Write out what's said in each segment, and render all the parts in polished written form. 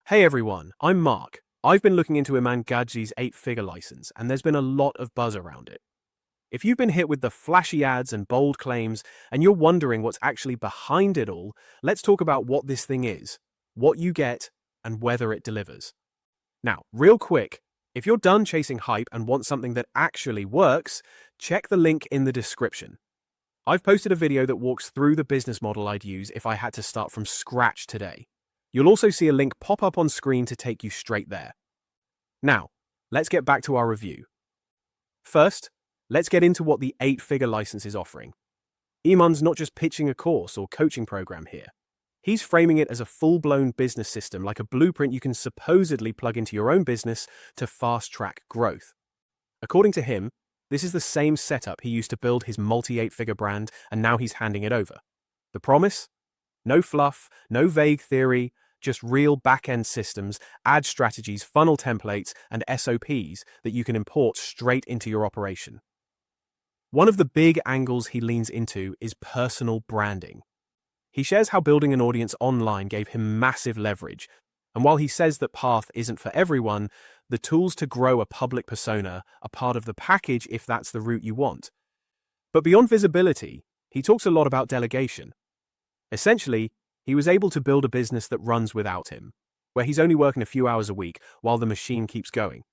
Hey everyone, I'm Mark. I've been looking into Iman Gadzhi's 8-figure license, and there's been a lot of buzz around it. If you've been hit with the flashy ads and bold claims, and you're wondering what's actually behind it all, let's talk about what this thing is, what you get, and whether it delivers. Now, real quick, if you're done chasing hype and want something that actually works, check the link in the description. I've posted a video that walks through the business model I'd use if I had to start from scratch today. You'll also see a link pop up on screen to take you straight there. Now, let's get back to our review. First, let's get into what the 8-figure license is offering. Iman's not just pitching a course or coaching program here. He's framing it as a full-blown business system, like a blueprint you can supposedly plug into your own business to fast-track growth. According to him, this is the same setup he used to build his multi-8-figure brand, and now he's handing it over. The promise? No fluff, no vague theory, just real back-end systems, ad strategies, funnel templates, and SOPs that you can import straight into your operation. One of the big angles he leans into is personal branding. He shares how building an audience online gave him massive leverage, and while he says that path isn't for everyone, the tools to grow a public persona are part of the package if that's the route you want. But beyond visibility, he talks a lot about delegation. Essentially, he was able to build a business that runs without him, where he's only working a few hours a week while the machine keeps going.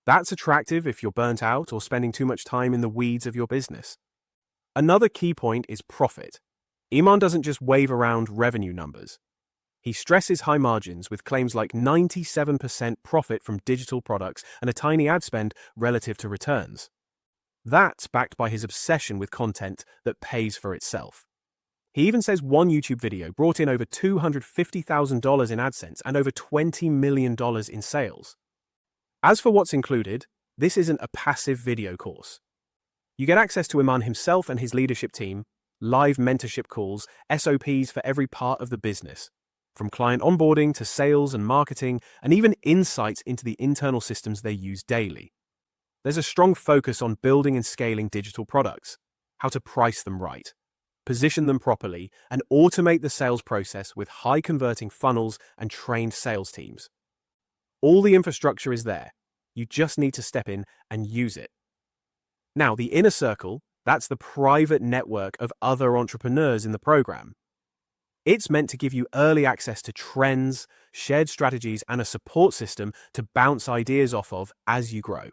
That's attractive if you're burnt out or spending too much time in the weeds of your business. Another key point is profit. Iman doesn't just wave around revenue numbers. He stresses high margins with claims like 97% profit from digital products and a tiny ad spend relative to returns. That's backed by his obsession with content that pays for itself. He even says one YouTube video brought in over $250,000 in AdSense and over $20 million in sales. As for what's included, this isn't a passive video course. You get access to Iman himself and his leadership team, live mentorship calls, SOPs for every part of the business, from client onboarding to sales and marketing, and even insights into the internal systems they use daily. There's a strong focus on building and scaling digital products, how to price them right, position them properly, and automate the sales process with high-converting funnels and trained sales teams. All the infrastructure is there. You just need to step in and use it. Now, the inner circle, that's the private network of other entrepreneurs in the program. It's meant to give you early access to trends, shared strategies, and a support system to bounce ideas off of as you grow.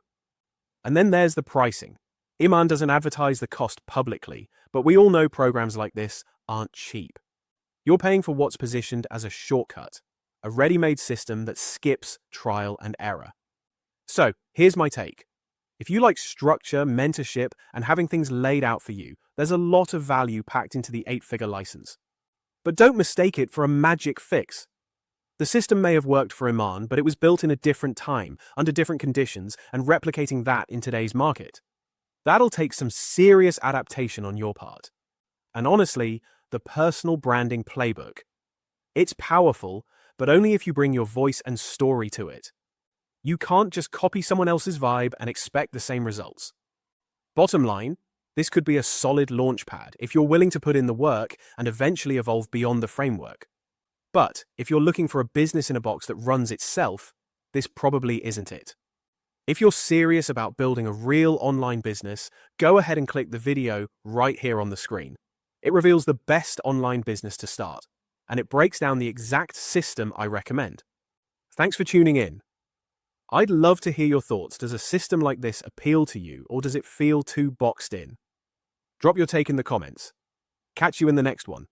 And then there's the pricing. Iman doesn't advertise the cost publicly, but we all know programs like this aren't cheap. You're paying for what's positioned as a shortcut, a ready-made system that skips trial and error. So, here's my take. If you like structure, mentorship, and having things laid out for you, there's a lot of value packed into the 8-figure license. But don't mistake it for a magic fix. The system may have worked for Iman, but it was built in a different time, under different conditions, and replicating that in today's market. That'll take some serious adaptation on your part. And honestly, the personal branding playbook. It's powerful, but only if you bring your voice and story to it. You can't just copy someone else's vibe and expect the same results. Bottom line, this could be a solid launchpad if you're willing to put in the work and eventually evolve beyond the framework. But if you're looking for a business in a box that runs itself, this probably isn't it. If you're serious about building a real online business, go ahead and click the video right here on the screen. It reveals the best online business to start, and it breaks down the exact system I recommend. Thanks for tuning in. I'd love to hear your thoughts. Does a system like this appeal to you, or does it feel too boxed in? Drop your take in the comments. Catch you in the next one.